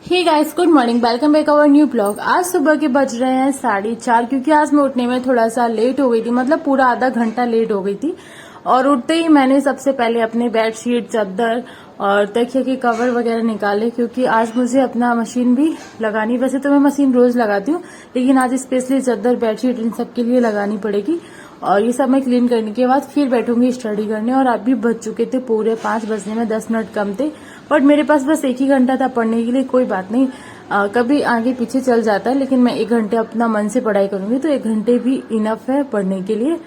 Hey guys, good morning, welcome back our new blog. आज सुबह के बज रहे हैं 4:30 क्योंकि आज मैं उठने में थोड़ा सा लेट हो गई थी, मतलब पूरा आधा घंटा लेट हो गई थी। और उठते ही मैंने सबसे पहले अपने बेडशीट, चादर और तकिए के कवर वगैरह निकाले क्योंकि आज मुझे अपना मशीन भी लगानी। वैसे तो मैं मशीन रोज लगाती हूँ, लेकिन आज स्पेशली चादर, बेडशीट इन सब के लिए लगानी पड़ेगी। और ये सब मैं क्लीन करने के बाद फिर बैठूंगी स्टडी करने। और अभी बज चुके थे पूरे 5 बजने में 10 मिनट कम थे, बट मेरे पास बस 1 ही घंटा था पढ़ने के लिए। कोई बात नहीं, कभी आगे पीछे चल जाता है, लेकिन मैं 1 घंटे अपना मन से पढ़ाई करूंगी तो 1 घंटे भी इनफ है पढ़ने के लिए।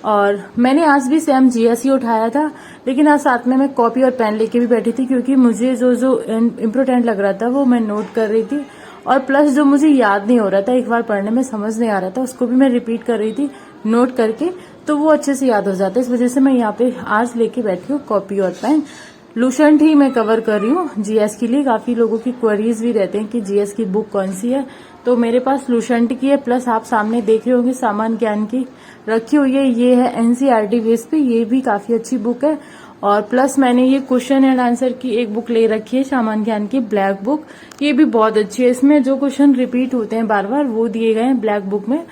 और मैंने आज भी सेम जीएस ही उठाया था, लेकिन आज साथ में मैं कॉपी और पेन लेके भी बैठी थी क्योंकि मुझे जो इम्पोर्टेंट लग रहा था वो मैं नोट कर रही थी। और प्लस जो मुझे याद नहीं हो रहा था, एक बार पढ़ने में समझ नहीं आ रहा था, उसको भी मैं रिपीट कर रही थी नोट करके, तो वो अच्छे से याद हो जाता है। इस वजह से मैं यहाँ पे आज लेके बैठी हूँ कॉपी और पेन। लूसेंट ही मैं कवर कर रही हूँ जीएस के लिए। काफी लोगों की क्वेरीज भी रहते हैं कि जीएस की बुक कौन सी है, तो मेरे पास लूसेंट की है। प्लस आप सामने देख रहे होंगे सामान्य ज्ञान की रखी हुई है, ये है एनसीईआरटी बेस पे, ये भी काफी अच्छी बुक है। और प्लस मैंने ये क्वेश्चन एंड आंसर की एक बुक ले रखी है, सामान्य ज्ञान की ब्लैक बुक, ये भी बहुत अच्छी है। इसमें जो क्वेश्चन रिपीट होते हैं बार बार वो दिए गए हैं ब्लैक बुक में,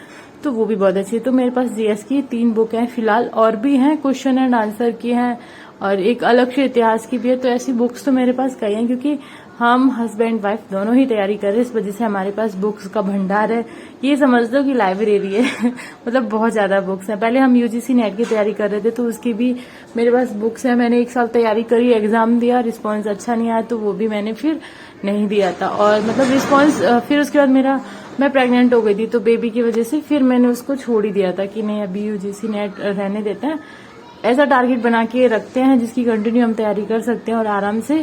तो वो भी बहुत अच्छी है। तो मेरे पास जीएस की 3 बुक हैं फिलहाल, और भी हैं, क्वेश्चन एंड आंसर की हैं और एक अलग से इतिहास की भी है। तो ऐसी बुक्स तो मेरे पास कई हैं क्योंकि हम हस्बैंड वाइफ दोनों ही तैयारी कर रहे हैं, इस वजह से हमारे पास बुक्स का भंडार है। ये समझ लो कि लाइब्रेरी है मतलब बहुत ज्यादा बुक्स हैं। पहले हम यूजीसी नेट की तैयारी कर रहे थे तो उसकी भी मेरे पास बुक्स है। मैंने 1 साल तैयारी करी, एग्जाम दिया, रिस्पॉन्स अच्छा नहीं आया तो वो भी मैंने फिर नहीं दिया था। और मतलब रिस्पॉन्स फिर उसके बाद मैं प्रेग्नेंट हो गई थी तो बेबी की वजह से फिर मैंने उसको छोड़ ही दिया था कि नहीं, अभी यूजीसी नेट रहने देते हैं। ऐसा टारगेट बना के रखते हैं जिसकी कंटिन्यू हम तैयारी कर सकते हैं और आराम से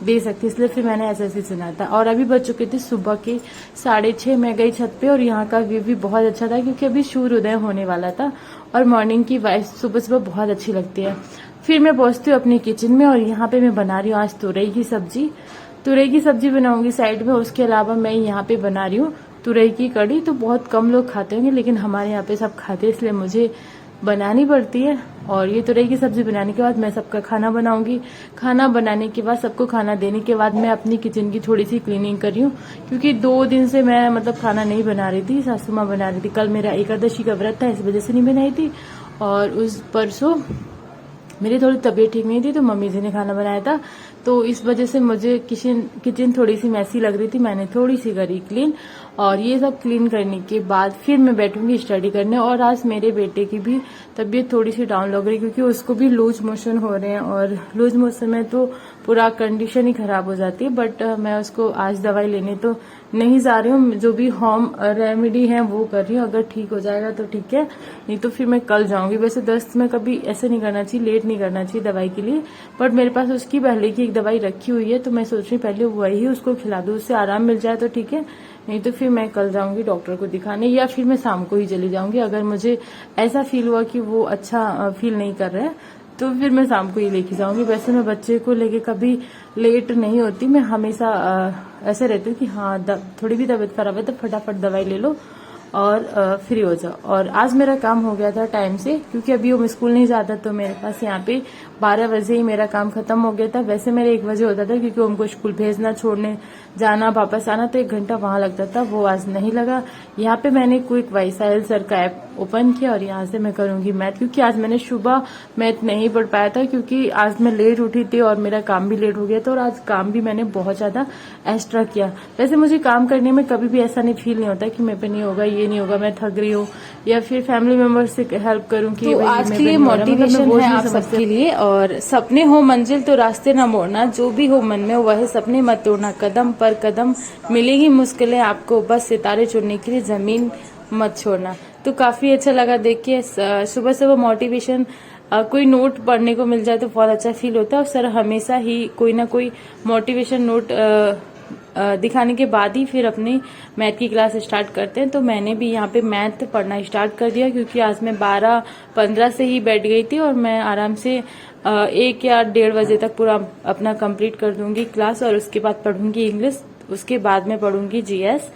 दे सकते हैं, इसलिए फिर मैंने एसएससी चुना था। और अभी बज चुके थे सुबह के 6:30, मैं गई छत पे और यहाँ का व्यू भी बहुत अच्छा था क्योंकि अभी सूर्योदय होने वाला था और मॉर्निंग की वाइब सुबह सुबह बहुत अच्छी लगती है। फिर मैं पहुंचती हूँ अपनी किचन में और यहाँ पे मैं बना रही हूँ आज तुरई की सब्जी। तुरई की सब्जी बनाऊंगी साइड में। उसके अलावा मैं यहाँ पे बना रही हूँ तुरई की कड़ी। तो बहुत कम लोग खाते होंगे लेकिन हमारे यहाँ पे सब खाते हैं, इसलिए मुझे बनानी पड़ती है। और ये तुरई की सब्जी बनाने के बाद मैं सबका खाना बनाऊंगी। खाना बनाने के बाद, सबको खाना देने के बाद मैं अपनी किचन की थोड़ी सी क्लीनिंग कर रही हूँ क्योंकि 2 दिन से मैं मतलब खाना नहीं बना रही थी, सासू माँ बना रही थी। कल मेरा एकादशी का व्रत था, इस वजह से नहीं बनाई थी। और उस परसों मेरी थोड़ी तबीयत ठीक नहीं थी तो मम्मी जी ने खाना बनाया था, तो इस वजह से मुझे किचन थोड़ी सी मैसी लग रही थी। मैंने थोड़ी सी करी क्लीन और ये सब क्लीन करने के बाद फिर मैं बैठूंगी स्टडी करने। और आज मेरे बेटे की भी तबीयत थोड़ी सी डाउन लग रही क्योंकि उसको भी लूज मोशन हो रहे हैं और लूज मोशन में तो पूरा कंडीशन ही खराब हो जाती है। बट मैं उसको आज दवाई लेने तो नहीं जा रही हूँ, जो भी होम रेमेडी है वो कर रही हूँ। अगर ठीक हो जाएगा तो ठीक है, नहीं तो फिर मैं कल जाऊंगी। वैसे दस्त में कभी ऐसे नहीं करना चाहिए, लेट नहीं करना चाहिए दवाई के लिए, बट मेरे पास उसकी पहले की एक दवाई रखी हुई है तो मैं सोच रही हूँ पहले वही उसको खिला दूँ, उससे आराम मिल जाए तो ठीक है, नहीं तो फिर मैं कल जाऊंगी डॉक्टर को दिखाने या फिर मैं शाम को ही चली जाऊंगी। अगर मुझे ऐसा फील हुआ कि वो अच्छा फील नहीं कर रहा है तो फिर मैं शाम को ही लेके जाऊंगी। वैसे मैं बच्चे को लेके कभी लेट नहीं होती, मैं हमेशा ऐसे रहती हूँ कि हाँ थोड़ी भी तबीयत खराब है तो फटाफट दवाई ले लो और फ्री हो जाओ। और आज मेरा काम हो गया था टाइम से क्योंकि अभी वो स्कूल नहीं जाता तो मेरे पास यहाँ पे 12 बजे ही मेरा काम खत्म हो गया था। वैसे मेरे 1 बजे होता था क्योंकि उनको स्कूल भेजना, छोड़ने जाना, वापस आना, तो 1 घंटा वहां लगता था, वो आज नहीं लगा। यहाँ पे मैंने क्विक वाइसाइल सर का ऐप ओपन किया और यहाँ से मैं करूंगी मैथ, क्योंकि आज मैंने सुबह मैथ नहीं पढ़ पाया था क्योंकि आज मैं लेट उठी थी और मेरा काम भी लेट हो गया था। और आज काम भी मैंने बहुत ज्यादा एक्स्ट्रा किया। वैसे मुझे काम करने में कभी भी ऐसा नहीं फील नहीं होता कि मेरे पे नहीं होगा, ये नहीं होगा, मैं थक रही हूँ या फिर फैमिली मेंबर से हेल्प करूँ कि तो आज के लिए मोटिवेशन है आप सबके लिए। और सपने हो मंजिल तो रास्ते ना मोड़ना, जो भी हो मन में वह सपने मत तोड़ना, कदम पर कदम मिलेगी मुश्किलें आपको, बस सितारे चुनने के लिए जमीन मत छोड़ना। तो काफी अच्छा लगा देख के। सुबह सुबह मोटिवेशन कोई नोट पढ़ने को मिल जाए तो बहुत अच्छा फील होता है। और सर हमेशा ही कोई ना कोई मोटिवेशन नोट दिखाने के बाद ही फिर अपनी मैथ की क्लास स्टार्ट करते हैं। तो मैंने भी यहाँ पे मैथ पढ़ना स्टार्ट कर दिया क्योंकि आज मैं 12:15 से ही बैठ गई थी और मैं आराम से 1 या 1:30 बजे तक पूरा अपना कंप्लीट कर दूंगी क्लास। और उसके बाद पढ़ूंगी इंग्लिश, उसके बाद में पढ़ूंगी जीएस,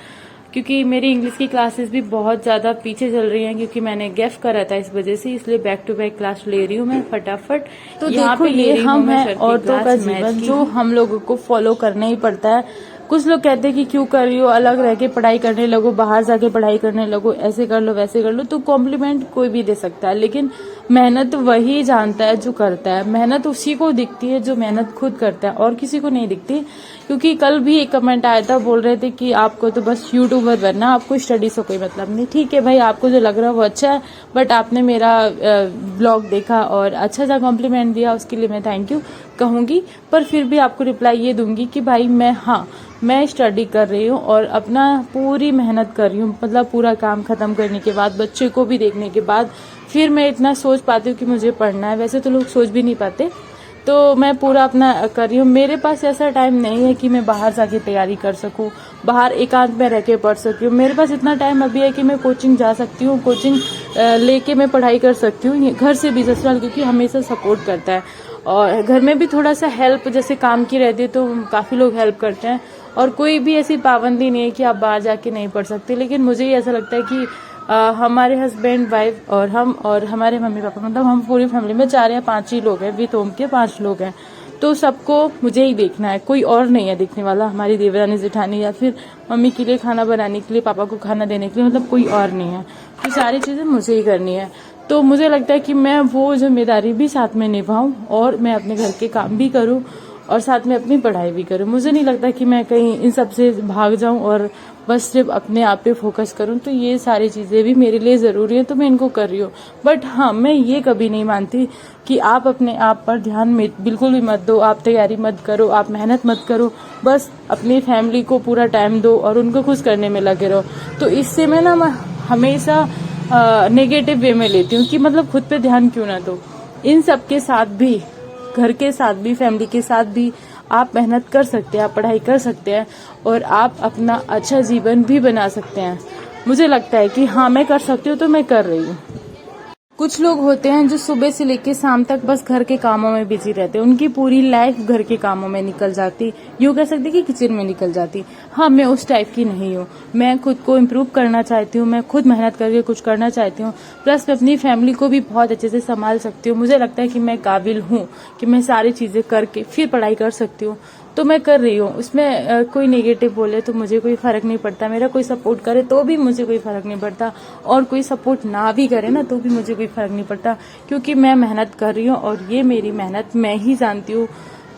क्योंकि मेरी इंग्लिश की क्लासेस भी बहुत ज्यादा पीछे चल रही हैं क्योंकि मैंने गैप करा था इस वजह से, इसलिए बैक टू बैक क्लास ले रही हूँ मैं फटाफट। तो यहाँ पे ये हम हैं औरतों का जीवन जो हम लोगों को फॉलो करना ही पड़ता है। कुछ लोग कहते हैं कि क्यों कर रही हो, अलग रह के पढ़ाई करने लगो, बाहर जाके पढ़ाई करने लगो, ऐसे कर लो वैसे कर लो। तो कॉम्प्लीमेंट कोई भी दे सकता है, लेकिन मेहनत वही जानता है जो करता है। मेहनत उसी को दिखती है जो मेहनत खुद करता है, और किसी को नहीं दिखती। क्योंकि कल भी एक कमेंट आया था, बोल रहे थे कि आपको तो बस यूट्यूबर बनना, आपको स्टडी से कोई मतलब नहीं। ठीक है भाई, आपको जो लग रहा है वो अच्छा है, बट आपने मेरा ब्लॉग देखा और अच्छा सा कॉम्प्लीमेंट दिया, उसके लिए मैं थैंक यू कहूंगी। पर फिर भी आपको रिप्लाई ये दूंगी कि भाई मैं स्टडी कर रही हूँ और अपना पूरी मेहनत कर रही हूँ। मतलब पूरा काम खत्म करने के बाद, बच्चे को भी देखने के बाद, फिर मैं इतना सोच पाती हूँ कि मुझे पढ़ना है। वैसे तो लोग सोच भी नहीं पाते। तो मैं पूरा अपना कर रही हूँ। मेरे पास ऐसा टाइम नहीं है कि मैं बाहर जाके तैयारी कर सकूँ, बाहर एकांत में रह के पढ़ सकती हूँ। मेरे पास इतना टाइम अभी है कि मैं कोचिंग जा सकती हूँ, कोचिंग लेके मैं पढ़ाई कर सकती हूँ। घर से भी ससुराल क्योंकि हमेशा सपोर्ट करता है, और घर में भी थोड़ा सा हेल्प जैसे काम की रहती है तो काफ़ी लोग हेल्प करते हैं। और कोई भी ऐसी पाबंदी नहीं है कि आप बाहर जाके नहीं पढ़ सकते। लेकिन मुझे ही ऐसा लगता है कि हमारे हस्बैंड वाइफ और हम और हमारे मम्मी पापा, मतलब हम पूरी फैमिली में 4 या 5 ही लोग हैं, विद होम के 5 लोग हैं। तो सबको मुझे ही देखना है, कोई और नहीं है देखने वाला। हमारी देवरानी जेठानी या फिर मम्मी के लिए खाना बनाने के लिए, पापा को खाना देने के लिए, मतलब कोई और नहीं है। तो सारी चीज़ें मुझे ही करनी है। तो मुझे लगता है कि मैं वो जिम्मेदारी भी साथ में निभाऊं और मैं अपने घर के काम भी करूं और साथ में अपनी पढ़ाई भी करूं। मुझे नहीं लगता कि मैं कहीं इन सब से भाग जाऊं और बस सिर्फ अपने आप पे फोकस करूं। तो ये सारी चीज़ें भी मेरे लिए ज़रूरी है, तो मैं इनको कर रही हूँ। बट हाँ, मैं ये कभी नहीं मानती कि आप अपने आप पर ध्यान में बिल्कुल भी मत दो, आप तैयारी मत करो, आप मेहनत मत करो, बस अपनी फैमिली को पूरा टाइम दो और उनको खुश करने में लगे रहो। तो इससे मैं हमेशा नेगेटिव वे में लेती हूँ कि मतलब खुद पे ध्यान क्यों ना दो। इन सब के साथ भी, घर के साथ भी, फैमिली के साथ भी आप मेहनत कर सकते हैं, आप पढ़ाई कर सकते हैं और आप अपना अच्छा जीवन भी बना सकते हैं। मुझे लगता है कि हाँ, मैं कर सकती हूँ, तो मैं कर रही हूँ। कुछ लोग होते हैं जो सुबह से लेकर शाम तक बस घर के कामों में बिजी रहते हैं, उनकी पूरी लाइफ घर के कामों में निकल जाती, यूँ कह सकते कि किचन में निकल जाती। हाँ, मैं उस टाइप की नहीं हूँ। मैं खुद को इम्प्रूव करना चाहती हूँ, मैं खुद मेहनत करके कुछ करना चाहती हूँ, प्लस मैं अपनी फैमिली को भी बहुत अच्छे से संभाल सकती हूँ। मुझे लगता है कि मैं काबिल हूँ कि मैं सारी चीज़ें करके फिर पढ़ाई कर सकती हूँ, तो मैं कर रही हूँ। उसमें कोई नेगेटिव बोले तो मुझे कोई फर्क नहीं पड़ता, मेरा कोई सपोर्ट करे तो भी मुझे कोई फर्क नहीं पड़ता, और कोई सपोर्ट ना भी करे ना तो भी मुझे कोई फर्क नहीं पड़ता, क्योंकि मैं मेहनत कर रही हूँ और ये मेरी मेहनत मैं ही जानती हूँ।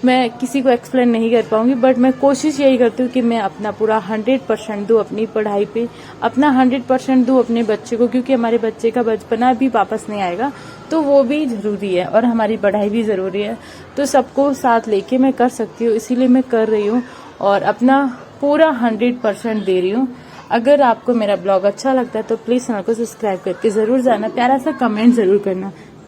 मैं किसी को एक्सप्लेन नहीं कर पाऊंगी, बट मैं कोशिश यही करती हूँ कि मैं अपना पूरा 100% दूँ अपनी पढ़ाई पे, अपना 100% दूँ अपने बच्चे को, क्योंकि हमारे बच्चे का बचपना भी वापस नहीं आएगा, तो वो भी जरूरी है और हमारी पढ़ाई भी जरूरी है। तो सबको साथ लेके मैं कर सकती हूँ, इसीलिए मैं कर रही हूँ और अपना पूरा 100% दे रही हूँ। अगर आपको मेरा ब्लॉग अच्छा लगता है तो प्लीज चैनल को सब्सक्राइब करके जरूर जाना, प्यारा सा कमेंट जरूर करना।